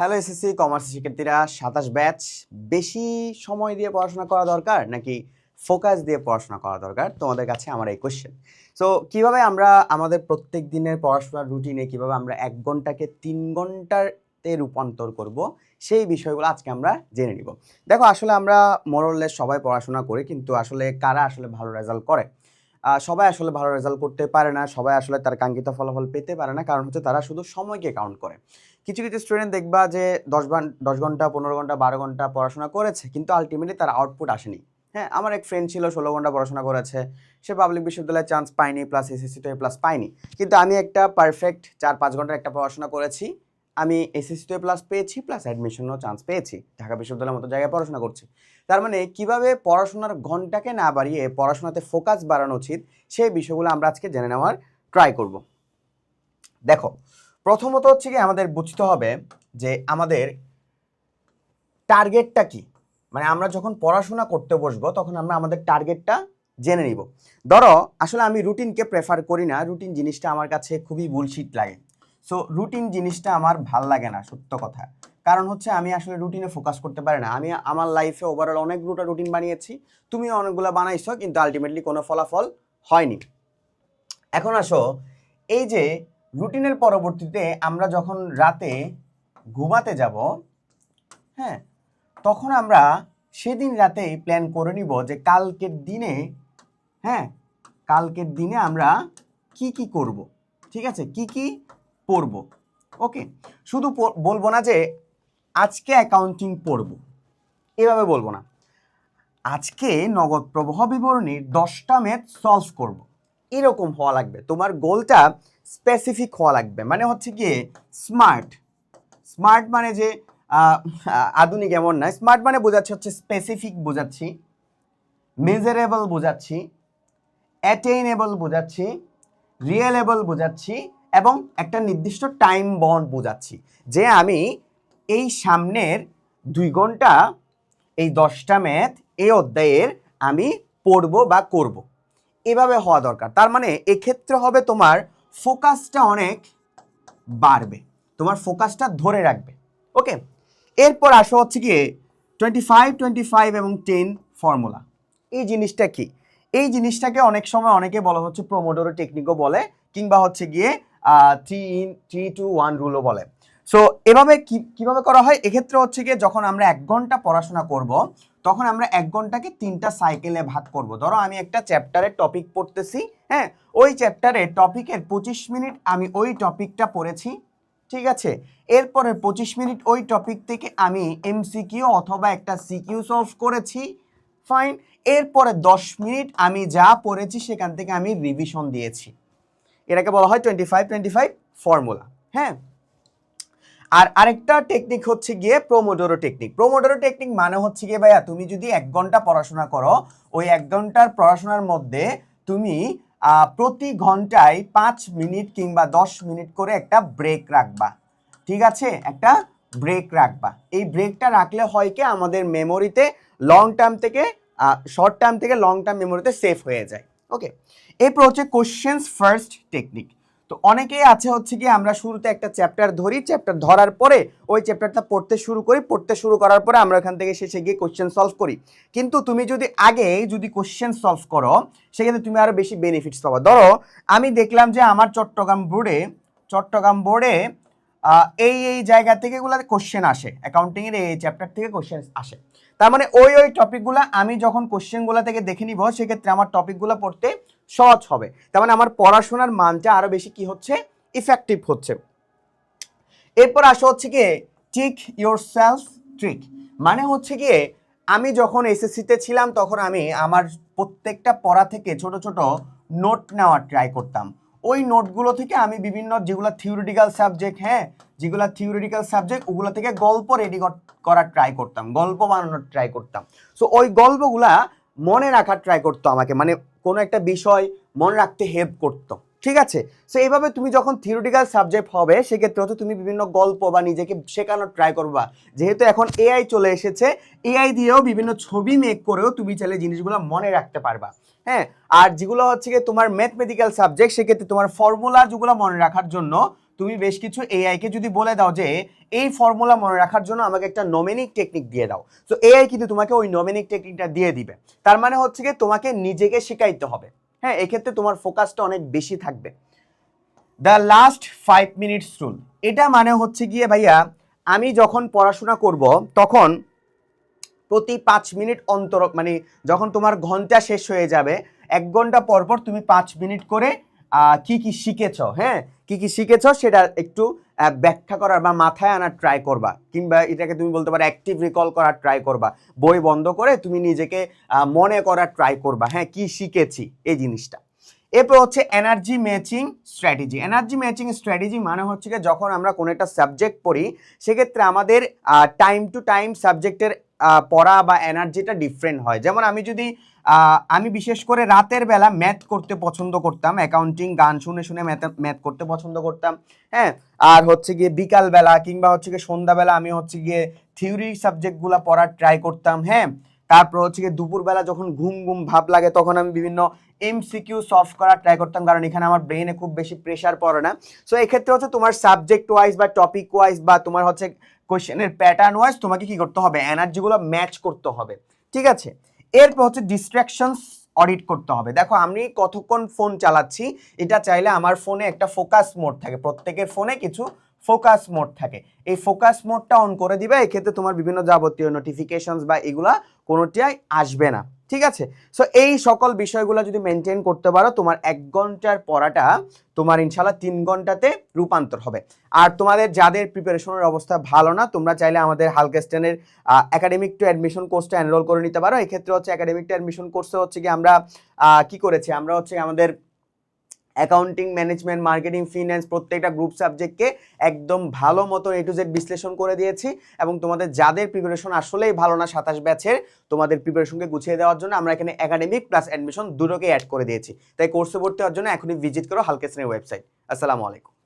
Hello SSC commerce শিক্ষার্থীরা, 27 batch. বেশি সময় দিয়ে পড়াশোনা করা দরকার নাকি ফোকাস দিয়ে পড়াশোনা করা দরকার? তোমাদের কাছে আমার এই কোশ্চেন। সো কিভাবে আমরা আমাদের প্রত্যেক দিনের পড়াশোনার রুটিনে কিভাবে আমরা 1 ঘন্টাকে 3 ঘন্টাতে রূপান্তর করব, সেই বিষয়গুলো আজকে আমরা জেনে নিব। দেখো, আসলে আমরা মোরলেস সবাই পড়াশোনা করি, কিন্তু আসলে কারা আসলে ভালো রেজাল্ট করে? সবাই আসলে ভালো রেজাল্ট করতে পারে না, সবাই আসলে তার কাঙ্ক্ষিত ফলাফল পেতে পারে না, কারণ হচ্ছে তারা শুধু সময়কে কাউন্ট করে। কিছু কিছু স্টুডেন্ট দেখবা যে 10 ঘন্টা 15 ঘন্টা 12 ঘন্টা পড়াশোনা করেছে, কিন্তু আলটিমেটলি তার আউটপুট আসেনি। হ্যাঁ, আমার এক ফ্রেন্ড ছিল 16 ঘন্টা পড়াশোনা করেছে, সে পাবলিক বিশ্ববিদ্যালয়ে চান্স পায়নি, প্লাস এসএসসিতে প্লাস পায়নি। কিন্তু আমি একটা পারফেক্ট 4-5 ঘন্টার একটা পড়াশোনা করেছি, আমি এসএসসিতে প্লাস পেয়েছি, প্লাস অ্যাডমিশনও চান্স পেয়েছি, ঢাকা বিশ্ববিদ্যালয়ের মতো জায়গায় পড়াশোনা করছি। তার মানে কিভাবে পড়াশোনার ঘন্টাকে না বাড়িয়ে পড়াশোনাতে ফোকাস বাড়ানো উচিত, সেই বিষয়গুলো আমরা আজকে জেনে নেওয়ার ট্রাই করব। দেখো, প্রথমত হচ্ছে কি আমাদের বুঝতে হবে যে আমাদের টার্গেটটা কি। মানে আমরা যখন পড়াশোনা করতে বসবো তখন আমরা আমাদের টার্গেটটা জেনে নিব। ধরো, আসলে আমি রুটিনকে প্রেফার করি না, রুটিন জিনিসটা আমার কাছে খুবই বুলশিট লাগে। সো রুটিন জিনিসটা আমার ভাল লাগে না, সত্য কথা। কারণ হচ্ছে আমি আসলে রুটিনে ফোকাস করতে পারি না। আমি আমার লাইফে ওভারঅল অনেকগুলো রুটিন বানিয়েছি, তুমিও অনেকগুলো বানাইছো, কিন্তু আলটিমেটলি কোনো ফলাফল হয়নি। এখন আসো, এই যে রুটিনের পরবর্তীতে আমরা যখন রাতে ঘুমাতে যাব, হ্যাঁ, তখন আমরা সেদিন রাতেই প্ল্যান করে নিব যে কালকের দিনে, হ্যাঁ, কালকের দিনে আমরা কি কি করব, ঠিক আছে, কি কি পড়ব। ওকে, শুধু বলবো না যে আজকে অ্যাকাউন্টিং পড়ব, এভাবে বলবো না। আজকে নগদ প্রবাহ বিবরণীর 10টা ম্যাথ সলভ করব, এরকম হওয়া লাগবে। তোমার গোলটা স্পেসিফিক হওয়া লাগবে। মানে হচ্ছে গিয়ে স্মার্ট। স্মার্ট মানে যে আধুনিক এমন না, স্মার্ট মানে বোঝাচ্ছি হচ্ছে স্পেসিফিক বোঝাচ্ছি, মেজারেবল বোঝাচ্ছি, অ্যাটেইনেবল বোঝাচ্ছি, রিয়েলেবল বোঝাচ্ছি, এবং একটা নির্দিষ্ট টাইম বন্ড বোঝাচ্ছি যে আমি এই সামনের 2 ঘন্টা এই 10টা ম্যাথ এই অধ্যায়ের আমি পড়ব বা করব, এভাবে হওয়া দরকার। তার মানে এক্ষেত্রে হবে তোমার ফোকাসটা অনেক বাড়বে, তোমার ফোকাসটা ধরে রাখবে। ওকে, এরপর আসো হচ্ছে গিয়ে 25 25 এবং 10 ফর্মুলা। এই জিনিসটা কি? এই জিনিসটাকে অনেক সময় অনেকে বলা হচ্ছে প্রোমোডোরো টেকনিকও বলে, কিংবা হচ্ছে গিয়ে 3-2-1 রুলও বলে। সো এভাবে কিভাবে করা হয়? এক্ষেত্রে হচ্ছে গিয়ে যখন আমরা 1 ঘন্টা পড়াশোনা করব, তখন আমরা 1 ঘন্টাকে 3টা সাইকেলে ভাগ করব। ধরো আমি একটা চ্যাপ্টারের টপিক পড়তেছি, হ্যাঁ, ওই চ্যাপ্টারের টপিকের 25 মিনিট আমি ওই টপিকটা পড়েছি, ঠিক আছে। এরপরে 25 মিনিট ওই টপিক থেকে আমি এমসিকিউ অথবা একটা সিকিউ সলভ করেছি, ফাইন। এরপরে 10 মিনিট আমি যা পড়েছি সেখান থেকে আমি রিভিশন দিয়েছি। এটাকে বলা হয় 25-25 ফর্মুলা, হ্যাঁ। আর আরেকটা টেকনিক হচ্ছে গিয়ে প্রোমোডোরো টেকনিক। প্রোমোডোরো টেকনিক মানে হচ্ছে গিয়ে ভাইয়া, তুমি যদি 1 ঘন্টা পড়াশোনা করো, ওই 1 ঘন্টার পড়াশোনার মধ্যে তুমি প্রতি ঘন্টায় 5 মিনিট কিংবা 10 মিনিট করে একটা ব্রেক রাখবা, ঠিক আছে, একটা ব্রেক রাখবা। এই ব্রেকটা রাখলে হয় কি, আমাদের মেমোরিতে লং টার্ম থেকে শর্ট টার্ম থেকে লং টার্ম মেমোরিতে সেভ হয়ে যায়। ওকে, এরপর হচ্ছে কোশ্চেন্স ফার্স্ট টেকনিক। তো অনেকেই আছে হচ্ছে কি, আমরা শুরুতে একটা চ্যাপ্টার ধরি, চ্যাপ্টার ধরার পরে ওই চ্যাপ্টারটা পড়তে শুরু করি, পড়তে শুরু করার পরে আমরা এখান থেকে শেষে গিয়ে কোশ্চেন সলভ করি। কিন্তু তুমি যদি আগে কোশ্চেন সলভ করো, সেক্ষেত্রে তুমি আরো বেশি বেনিফিটস পাবা। ধরো আমি দেখলাম যে আমার চট্টগ্রাম বোর্ডে এই জায়গা থেকে এগুলো কোশ্চেন আসে, অ্যাকাউন্টিং এর এই চ্যাপ্টার থেকে কোশ্চেন আসে। তার মানে ওই টপিকগুলো আমি যখন কোশ্চেনগুলো থেকে দেখে নিব, সেক্ষেত্রে আমার টপিকগুলো পড়তে সহজ হবে। তার মানে আমার পড়াশোনার মানটা আরো বেশি কি হচ্ছে, ইফেক্টিভ হচ্ছে। এরপর আসা হচ্ছে গিয়ে টিক ইয়োর সেলফ ট্রিক। মানে হচ্ছে গিয়ে আমি যখন এসএসসিতে ছিলাম, তখন আমি আমার প্রত্যেকটা পড়া থেকে ছোট ছোট নোট নেওয়ার ট্রাই করতাম। ওই নোটগুলো থেকে আমি বিভিন্ন যেগুলো থিওরিটিক্যাল সাবজেক্ট, হ্যাঁ, যেগুলো থিওরিটিক্যাল সাবজেক্ট, ওগুলো থেকে গল্প রেডি করার ট্রাই করতাম, গল্প বানানোর ট্রাই করতাম। সো ওই গল্পগুলা মনে রাখার ট্রাই করতো আমাকে, মানে কোনো একটা বিষয় মনে রাখতে হেল্প করতো, ঠিক আছে। সো এইভাবে তুমি যখন থিওরিটিক্যাল সাবজেক্ট হবে, সেক্ষেত্রে হয়তো তুমি বিভিন্ন গল্প বা নিজেকে শেখানোর ট্রাই করবা। যেহেতু এখন এআই চলে এসেছে, এআই দিয়েও বিভিন্ন ছবি মেক করেও তুমি চাইলে জিনিসগুলো মনে রাখতে পারবা, হ্যাঁ। আর যেগুলো হচ্ছে গিয়ে তোমার ম্যাথমেটিক্যাল সাবজেক্ট, সেক্ষেত্রে তোমার ফর্মুলা যেগুলো মনে রাখার জন্য তুমি বেশ কিছু এআই কে যদি বলে দাও যে এই ফর্মুলা মনে রাখার জন্য আমাকে একটা নোমেনিক টেকনিক দিয়ে দাও, তো এআই কিন্তু তোমাকে ওই নোমেনিক টেকনিকটা দিয়ে দিবে। তার মানে হচ্ছে কি তোমাকে নিজেকে শিখাইতে হবে। হ্যাঁ, এক্ষেত্রে তোমার ফোকাসটা অনেক বেশি থাকবে। দ্য লাস্ট 5 মিনিটস রুল, এটা মানে হচ্ছে গিয়ে ভাইয়া আমি যখন পড়াশোনা করব তখন প্রতি 5 মিনিট অন্তর, মানে যখন তোমার ঘন্টা শেষ হয়ে যাবে 1 ঘন্টা পর পর তুমি 5 মিনিট করে কি কি শিখেছো, হ্যাঁ কি কি শিখেছো সেটা একটু ব্যাখ্যা করার বা মাথায় আনার ট্রাই করবা, কিংবা এটাকে তুমি বলতে পারো অ্যাক্টিভ রিকল করার ট্রাই করবা। বই বন্ধ করে তুমি নিজেকে মনে করার ট্রাই করবা, হ্যাঁ কি শিখেছি এই জিনিসটা। এরপর হচ্ছে energy matching strategy. Energy matching strategy মানে হচ্ছে যে যখন আমরা কোনো একটা সাবজেক্ট পড়ি সেক্ষেত্রে আমাদের টাইম টু টাইম সাবজেক্টের পড়া বা এনার্জিটা ডিফারেন্ট হয়। যেমন আমি বিশেষ করে রাতের বেলা ম্যাথ করতে পছন্দ করতাম, অ্যাকাউন্টিং গান শুনে শুনে ম্যাথ করতে পছন্দ করতাম, হ্যাঁ। আর হচ্ছে গিয়ে বিকালবেলা কিংবা হচ্ছে গিয়ে সন্ধ্যাবেলা আমি হচ্ছে গিয়ে থিওরি সাবজেক্টগুলো পড়ার ট্রাই করতাম, হ্যাঁ। তারপর হচ্ছে গিয়ে দুপুরবেলা যখন ঘুম ঘুম ভাব লাগে তখন আমি বিভিন্ন এমসিকিউ সলভ করার ট্রাই করতাম, কারণ এখানে আমার ব্রেনে খুব বেশি প্রেশার পড়ে না। সো এক্ষেত্রে হচ্ছে তোমার সাবজেক্ট ওয়াইজ বা টপিক ওয়াইজ বা তোমার হচ্ছে কোয়েশ্চেনের প্যাটার্ন ওয়াইজ তোমাকে কি করতে হবে, এনার্জিগুলো ম্যাচ করতে হবে, ঠিক আছে। এরপর হচ্ছে ডিস্ট্রাকশনস অডিট করতে হবে। দেখো আমি কতক্ষণ ফোন চালাচ্ছি, এটা চাইলে আমার ফোনে একটা ফোকাস মোড থাকে, প্রত্যেকের ফোনে কিছু ফোকাস মোড থাকে, এই ফোকাস মোডটা অন করে দিবে। এক্ষেত্রে তোমার বিভিন্ন যাবতীয় নোটিফিকেশনস বা এগুলা কোনোটাই আসবে না, ঠিক আছে। সো এই সকল বিষয়গুলো যদি মেনটেন করতে পারো তোমার 1 ঘন্টার পড়াটা তোমার ইনশাল্লাহ 3 ঘন্টাতে রূপান্তর হবে। আর তোমাদের যাদের প্রিপারেশনের অবস্থা ভালো না, তোমরা চাইলে আমাদের হালকেস্টেনের একাডেমিক টু অ্যাডমিশন কোর্সটা এনরোল করে নিতে পারো। এক্ষেত্রে হচ্ছে একাডেমিক টু অ্যাডমিশন কোর্সে হচ্ছে কি আমরা কি করেছি, আমরা হচ্ছে আমাদের অ্যাকাউন্টিং, ম্যানেজমেন্ট, মার্কেটিং, ফিন্যান্স প্রত্যেকটা গ্রুপ সাবজেক্টকে একদম ভালো মতো A to Z বিশ্লেষণ করে দিয়েছি। এবং তোমাদের যাদের প্রিপারেশন আসলেই ভালো না 27 ব্যাচের, তোমাদের প্রিপারেশনকে গুছিয়ে দেওয়ার জন্য আমরা এখানে একাডেমিক প্লাস অ্যাডমিশন দুটোকে অ্যাড করে দিয়েছি। তাই কোর্সে ভর্তি হওয়ার জন্য এখনই ভিজিট করো হালকেস্টেনের ওয়েবসাইট। আসসালামু আলাইকুম।